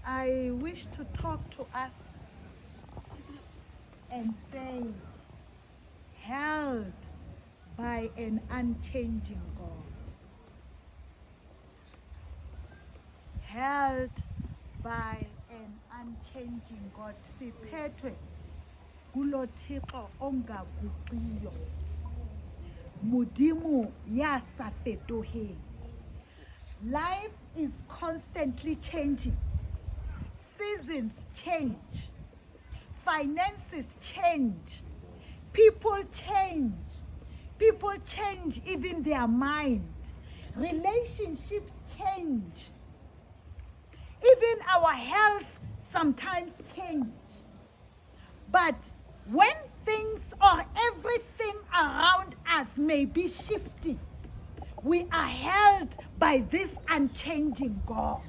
I wish to talk to us and say, held by an unchanging God. Held by an unchanging God. Siphethwe kulo Thixo ongaguqiyo. Modimo ya sa fetoheng. Life is constantly changing. Seasons change. Finances change. People change. People change even their mind. Relationships change. Even our health sometimes change. But when things or everything around us may be shifting, we are held by this unchanging God.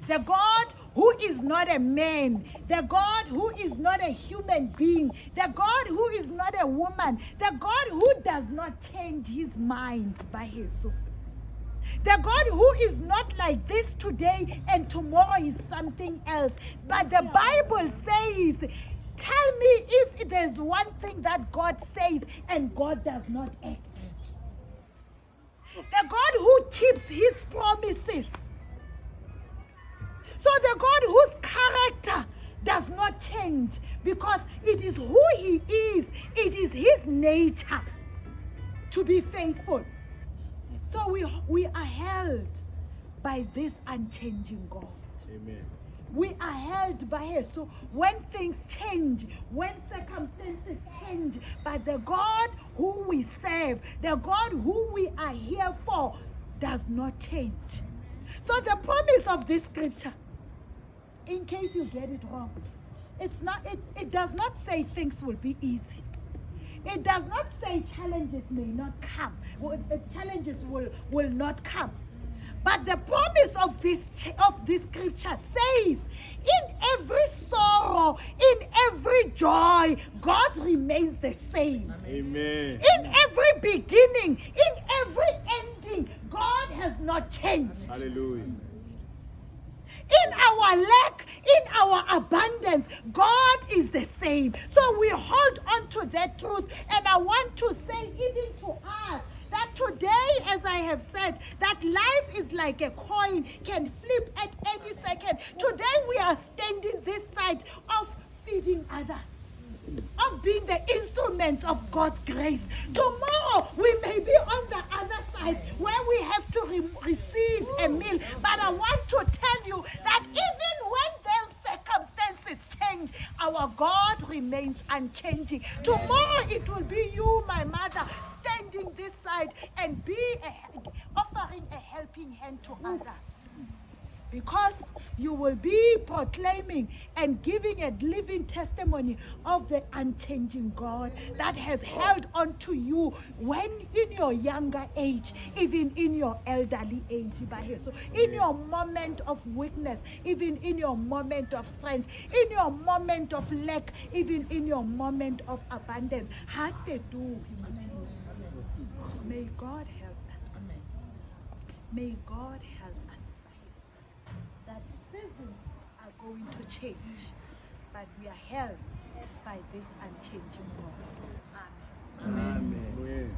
The God who is not a man, the God who is not a human being, the God who is not a woman, the God who does not change his mind by his soul. The God who is not like this today and tomorrow is something else. But the Bible says, tell me if there's one thing that God says and God does not act. The God who keeps his promises. So the God whose character does not change because it is who he is. It is his nature to be faithful. So we are held by this unchanging God. Amen. We are held by her. So when things change, when circumstances change, but the God who we serve, the God who we are here for, does not change. So the promise of this scripture, in case you get it wrong, it does not say things will be easy. It does not say challenges may not come. Challenges will not come. But the promise of this scripture says, in every sorrow, in every joy, God remains the same. Amen. In every beginning, in every ending, God has not changed. Hallelujah. In our lack, in our abundance, God is the same. So we hold on to that truth. And I want to say, even to us, that today, as I have said, that life is like a coin, can flip at any second. Today we are standing this side of feeding others, of being the instruments of God's grace. Tomorrow we may be on the other side where we have to receive a meal. But I want to tell you that even when those circumstances change, our God remains unchanging. Tomorrow it will be you, my mother, standing this side and offering a helping hand to others. Because you will be proclaiming and giving a living testimony of the unchanging God that has held on to you when in your younger age, even in your elderly age, so in your moment of weakness, even in your moment of strength, in your moment of lack, even in your moment of abundance. May God help us. May God help us. That seasons are going to change, but we are held by this unchanging God. Amen. Amen.